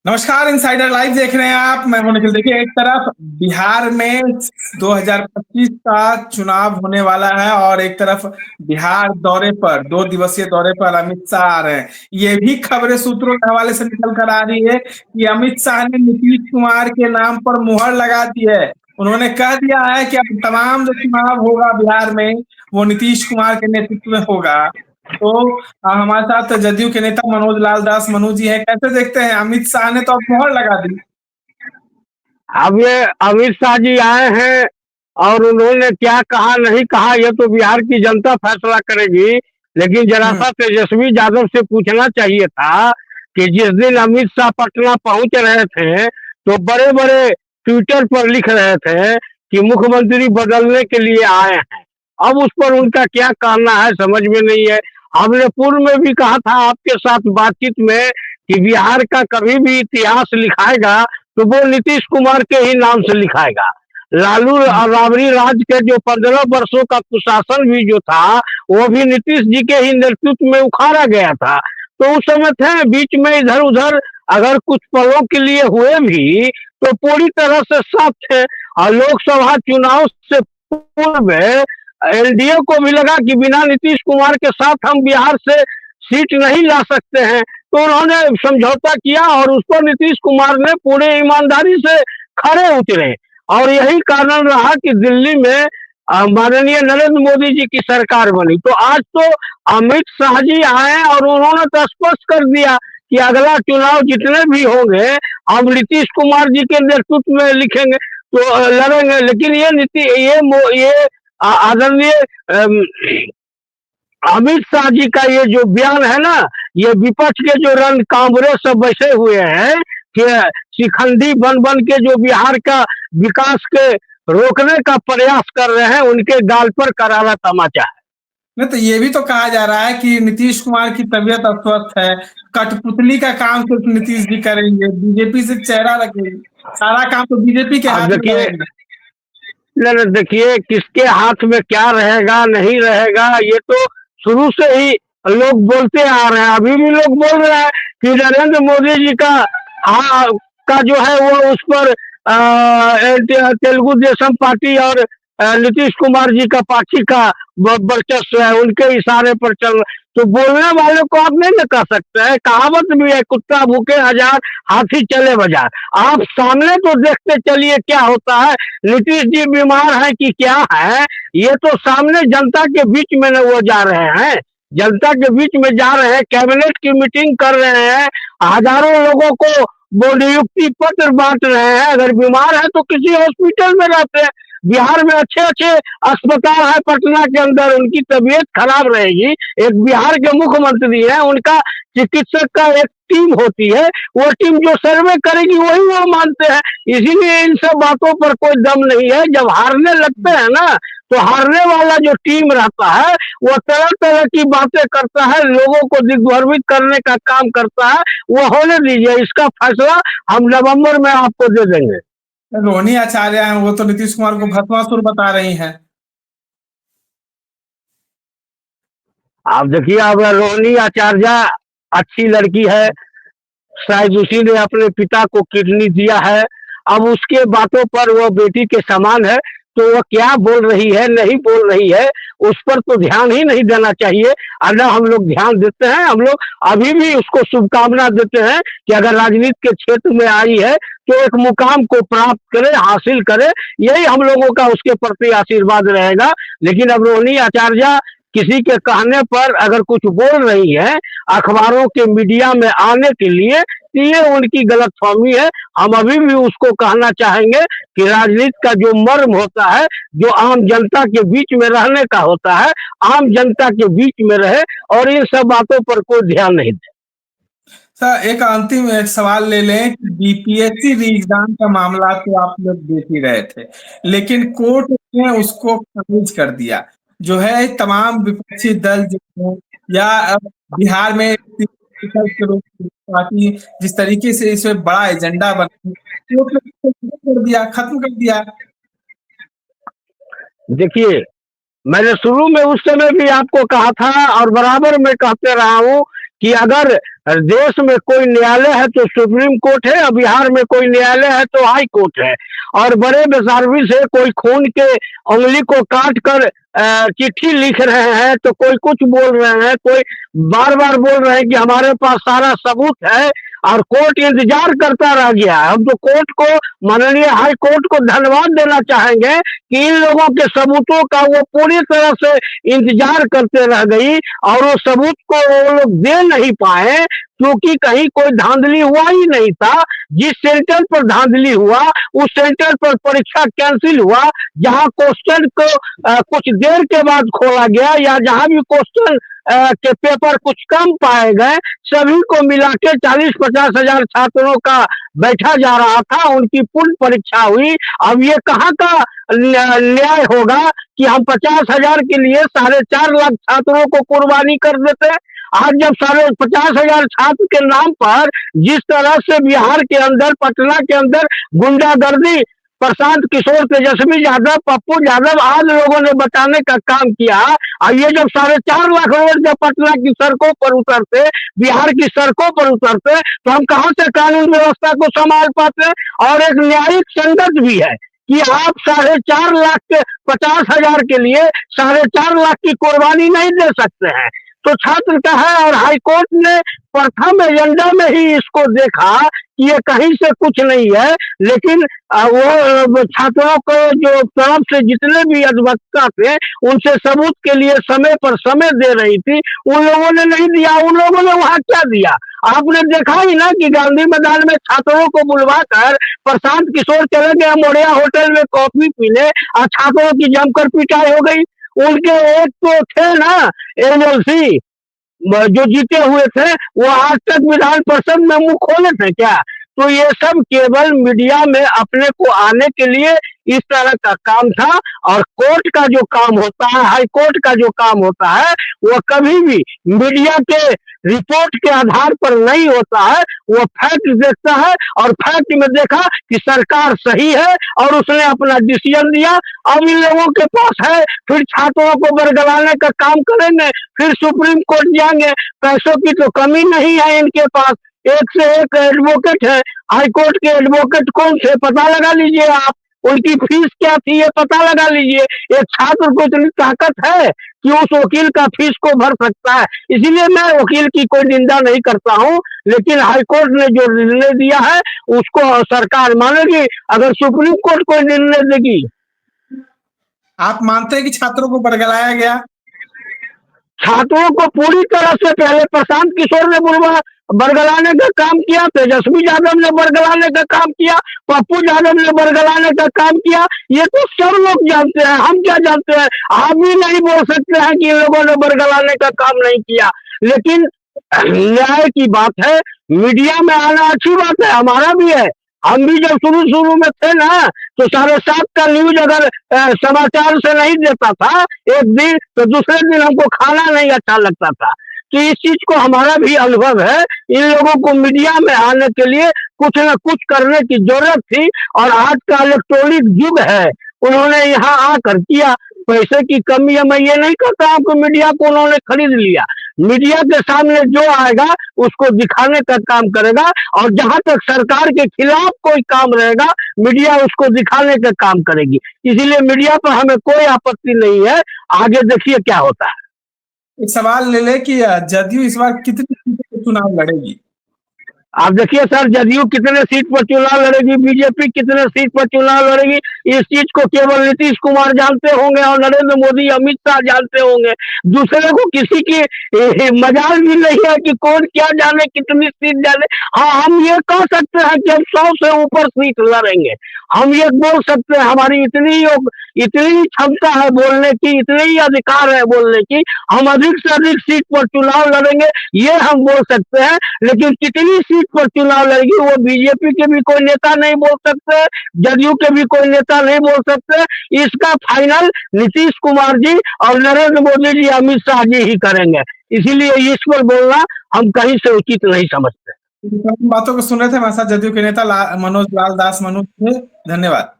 नमस्कार, insider live देख रहे हैं आप। मैं हूं निखिल। देखिए, एक तरफ बिहार में 2025 का चुनाव होने वाला है और एक तरफ बिहार दौरे पर 2 दिवसीय दौरे पर अमित शाह आ रहे हैं। ये भी खबरें सूत्रों के हवाले से निकल कर आ रही है कि अमित शाह ने नीतीश कुमार के नाम पर मुहर लगा दी है। उन्होंने कह दिया है कि अब तमाम जो चुनाव होगा बिहार में वो नीतीश कुमार के नेतृत्व में होगा। तो हमारे साथ जदयू के नेता मनोज लाल दास मनु जी हैं। कैसे देखते हैं, अमित शाह ने तो अब मोहर लगा दी। अब ये अमित शाह जी आए हैं और उन्होंने क्या कहा नहीं कहा ये तो बिहार की जनता फैसला करेगी। लेकिन जरा हम्म। सा तेजस्वी यादव से पूछना चाहिए था कि जिस दिन अमित शाह पटना पहुंच रहे थे तो बड़े बड़े ट्विटर पर लिख रहे थे कि मुख्यमंत्री बदलने के लिए आए हैं। अब उस पर उनका क्या कहना है समझ में नहीं है। हमने पूर्व में भी कहा था आपके साथ बातचीत में कि बिहार का कभी भी इतिहास लिखाएगा तो वो नीतीश कुमार के ही नाम से लिखाएगा। लालू और राबड़ी राज के जो 15 वर्षों का कुशासन भी जो था वो भी नीतीश जी के ही नेतृत्व में उखाड़ा गया था। तो उस समय थे बीच में इधर उधर अगर कुछ पलों के लिए हुए भी तो पूरी तरह से साफ थे। और लोकसभा चुनाव से पूर्व एलडीए को भी लगा कि बिना नीतीश कुमार के साथ हम बिहार से सीट नहीं ला सकते हैं। तो उन्होंने समझौता किया और उस पर नीतीश कुमार ने पूरे ईमानदारी से खड़े उतरे। और यही कारण रहा कि दिल्ली में माननीय नरेंद्र मोदी जी की सरकार बनी। तो आज तो अमित शाह जी आए और उन्होंने तो स्पष्ट कर दिया कि अगला चुनाव जितने भी होंगे हम नीतीश कुमार जी के नेतृत्व में लिखेंगे तो लड़ेंगे। लेकिन ये नीति ये आदरणीय अमित शाह जी का ये जो बयान है ना, ये विपक्ष के जो रण कांबरे सब बैठे हुए हैं कि शिखंडी बन बन के जो बिहार का विकास के रोकने का प्रयास कर रहे हैं उनके गाल पर करारा तमाचा है। नहीं तो ये भी तो कहा जा रहा है कि नीतीश कुमार की तबीयत अस्वस्थ है। कठपुतली का काम सिर्फ नीतीश जी करेंगे, बीजेपी से चेहरा रखेंगे। सारा काम तो बीजेपी के अब हाथ में देखिए, रहेगा। देखिए किसके हाथ में क्या रहेगा नहीं रहेगा ये तो शुरू से ही लोग बोलते आ रहे हैं। अभी भी लोग बोल रहे हैं कि नरेंद्र मोदी जी का हाँ का जो है वो उस पर तेलुगु देशम पार्टी और नीतीश कुमार जी का पार्टी का वर्चस्व है, उनके इशारे पर चल। तो बोलने वाले को आप नहीं न कह सकते हैं। कहावत भी है, कुत्ता भूखे हजार हाथी चले बाजार। आप सामने तो देखते चलिए क्या होता है। नीतीश जी बीमार है कि क्या है ये तो सामने जनता के बीच में न वो जा रहे हैं। जनता के बीच में जा रहे हैं, कैबिनेट की मीटिंग कर रहे हैं, हजारों लोगों को वो नियुक्ति पत्र बांट रहे हैं। अगर बीमार है तो किसी हॉस्पिटल में रहते हैं। बिहार में अच्छे अच्छे अस्पताल है पटना के अंदर, उनकी तबीयत खराब रहेगी, एक बिहार के मुख्यमंत्री है, उनका चिकित्सक का एक टीम होती है, वो टीम जो सर्वे करेगी वही वो मानते हैं। इसीलिए इन सब बातों पर कोई दम नहीं है। जब हारने लगते हैं ना तो हारने वाला जो टीम रहता है वो तरह तरह की बातें करता है, लोगों को दिग्भ्रमित करने का काम करता है। वो होने दीजिए, इसका फैसला हम नवंबर में आपको दे देंगे। रोहिणी आचार्य हैं, वो तो नीतीश कुमार को भस्मासुर बता रही हैं। आप देखिए, अब रोहिणी आचार्य अच्छी लड़की है, शायद उसी ने अपने पिता को किडनी दिया है। अब उसके बातों पर वो बेटी के समान है, तो वो क्या बोल रही है नहीं बोल रही है उस पर तो ध्यान ही नहीं देना चाहिए। अगर हम लोग ध्यान देते हैं, हम लोग अभी भी उसको शुभकामना देते हैं कि अगर राजनीति के क्षेत्र में आई है तो एक मुकाम को प्राप्त करे, हासिल करे। यही हम लोगों का उसके प्रति आशीर्वाद रहेगा। लेकिन अब रोहिणी आचार्य किसी के कहने पर अगर कुछ बोल रही है अखबारों के मीडिया में आने के लिए, तो ये उनकी गलतफहमी है। हम अभी भी उसको कहना चाहेंगे कि राजनीति का जो मर्म होता है, जो आम जनता के बीच में रहने का होता है, आम जनता के बीच में रहे और इन सब बातों पर कोई ध्यान नहीं दे। सर, एक अंतिम एक सवाल ले लें कि बीपीएससी एग्जाम का मामला तो आप लोग देख ही रहे थे, लेकिन कोर्ट ने उसको खारिज कर दिया। जो है तमाम विपक्षी दल जो है या बिहार में पार्टी जिस तरीके से इसमें बड़ा एजेंडा बना, कोर्ट ने उसको कर दिया, खत्म कर दिया। देखिए, मैंने शुरू में उस समय भी आपको कहा था और बराबर मैं कहते रहा हूँ कि अगर देश में कोई न्यायालय है तो सुप्रीम कोर्ट है, और बिहार में कोई न्यायालय है तो हाई कोर्ट है। और बड़े बेसार्विस है, कोई खून के उंगली को काट कर चिट्ठी लिख रहे हैं, तो कोई कुछ बोल रहे हैं, कोई बार बार बोल रहे हैं कि हमारे पास सारा सबूत है, और कोर्ट इंतजार करता रह गया है। हम तो कोर्ट को, माननीय हाई कोर्ट को धन्यवाद देना चाहेंगे कि इन लोगों के सबूतों का वो पूरी तरह से इंतजार करते रह गई, और वो सबूत को वो लोग दे नहीं पाए, क्योंकि कहीं कोई धांधली हुआ ही नहीं था। जिस सेंटर पर धांधली हुआ, उस सेंटर पर परीक्षा कैंसिल हुआ। जहां क्वेश्चन को कुछ देर के बाद खोला गया, या जहां भी क्वेश्चन के पेपर कुछ कम पाए गए, सभी को मिला के 40-50 हजार छात्रों का बैठा जा रहा था, उनकी पूर्ण परीक्षा हुई। अब ये कहाँ का न्याय होगा कि हम 50 हजार के लिए 4.5 लाख छात्रों को कुर्बानी कर देते। आज जब 50 हजार छात्र के नाम पर जिस तरह से बिहार के अंदर, पटना के अंदर गुंडागर्दी, प्रशांत किशोर, तेजस्वी यादव, पप्पू यादव आदि लोगों ने बताने का काम किया, और ये जब 4.5 लाख लोग जब पटना की सड़कों पर उतरते, बिहार की सड़कों पर उतरते, तो हम कहां से कानून व्यवस्था को संभाल पाते। और एक न्यायिक संकट भी है कि आप 4.5 लाख के 50 हजार के लिए 4.5 लाख की कुर्बानी नहीं दे सकते हैं। तो छात्र का है, और हाईकोर्ट ने प्रथम एजेंडा में ही इसको देखा कि ये कहीं से कुछ नहीं है। लेकिन वो छात्रों को जो तरफ से जितने भी अधिवक्ता थे, उनसे सबूत के लिए समय पर समय दे रही थी, उन लोगों ने नहीं दिया। उन लोगों ने वहां क्या दिया? आपने देखा ही ना कि गांधी मैदान में छात्रों को बुलवा कर प्रशांत किशोर चले गए मोरिया होटल में कॉफी पीने, और छात्रों की जमकर पिटाई हो गई। उनके एक तो थे ना एमएलसी जो जीते हुए थे, वो आज तक विधान परिषद में मुंह खोले थे क्या? तो ये सब केवल मीडिया में अपने को आने के लिए इस तरह का काम था। और कोर्ट का जो काम होता है, हाई कोर्ट का जो काम होता है, वो कभी भी मीडिया के रिपोर्ट के आधार पर नहीं होता है। वो फैक्ट देखता है, और फैक्ट में देखा कि सरकार सही है, और उसने अपना डिसीजन दिया। अब इन लोगों के पास है, फिर छात्रों को बरगलाने का काम करेंगे, फिर सुप्रीम कोर्ट जाएंगे। पैसों की तो कमी नहीं है इनके पास, एक से एक एडवोकेट है। हाई कोर्ट के एडवोकेट कौन थे पता लगा लीजिए आप, उनकी फीस क्या थी ये पता लगा लीजिए। एक छात्र को इतनी ताकत है कि उस वकील का फीस को भर सकता है। इसीलिए मैं वकील की कोई निंदा नहीं करता हूं, लेकिन हाईकोर्ट ने जो निर्णय दिया है उसको सरकार मानेगी। अगर सुप्रीम कोर्ट कोई निर्णय देगी, आप मानते हैं कि छात्रों को बरगलाया गया? छात्रों को पूरी तरह से पहले प्रशांत किशोर ने बरगलाने का काम किया, तेजस्वी यादव ने बरगलाने का काम किया, पप्पू यादव ने बरगलाने का काम किया। ये तो सब लोग जानते हैं, हम क्या जानते हैं? आप भी नहीं बोल सकते हैं कि इन लोगों ने बरगलाने का काम नहीं किया। लेकिन न्याय की बात है, मीडिया में आना अच्छी बात है, हमारा भी है। हम भी जब शुरू शुरू में थे ना, तो 7:30 का न्यूज अगर समाचार से नहीं देता था एक दिन, तो दूसरे दिन हमको खाना नहीं अच्छा लगता था। तो इस चीज को हमारा भी अनुभव है। इन लोगों को मीडिया में आने के लिए कुछ न कुछ करने की जरूरत थी, और आज का इलेक्ट्रॉनिक युग है, उन्होंने यहाँ आकर किया। पैसे की कमी है, मैं ये नहीं कहता हूँ कि मीडिया को उन्होंने खरीद लिया। मीडिया के सामने जो आएगा उसको दिखाने का काम करेगा, और जहां तक सरकार के खिलाफ कोई काम रहेगा, मीडिया उसको दिखाने का काम करेगी। इसीलिए मीडिया पर हमें कोई आपत्ति नहीं है। आगे देखिए क्या होता है। एक सवाल ले ले कि जदयू इस बार कितनी सीटों पर चुनाव लड़ेगी? आप देखिए सर, जदयू कितने सीट पर चुनाव लड़ेगी, बीजेपी कितने सीट पर चुनाव लड़ेगी, इस चीज को केवल नीतीश कुमार जानते होंगे, और नरेंद्र मोदी, अमित शाह जानते होंगे। दूसरे को किसी की मजाल भी नहीं है कि कौन क्या जाने, कितनी सीट जाने। हाँ, हम ये कह सकते हैं कि हम 100 से ऊपर सीट लड़ेंगे। हम ये बोल सकते हैं, हमारी इतनी क्षमता है बोलने की, इतने ही अधिकार है बोलने की, हम अधिक से अधिक सीट पर चुनाव लड़ेंगे, ये हम बोल सकते हैं। लेकिन कितनी सीट पर चुनाव लड़ेगी वो बीजेपी के भी कोई नेता नहीं बोल सकते, जदयू के भी कोई नेता नहीं बोल सकते। इसका फाइनल नीतीश कुमार जी और नरेंद्र मोदी जी, अमित शाह जी ही करेंगे। इसीलिए इस पर बोलना हम कहीं से उचित नहीं समझते। बातों को सुन रहे थे हमारे साथ जदयू के नेता मनोज लाल दास मनोज थे। धन्यवाद।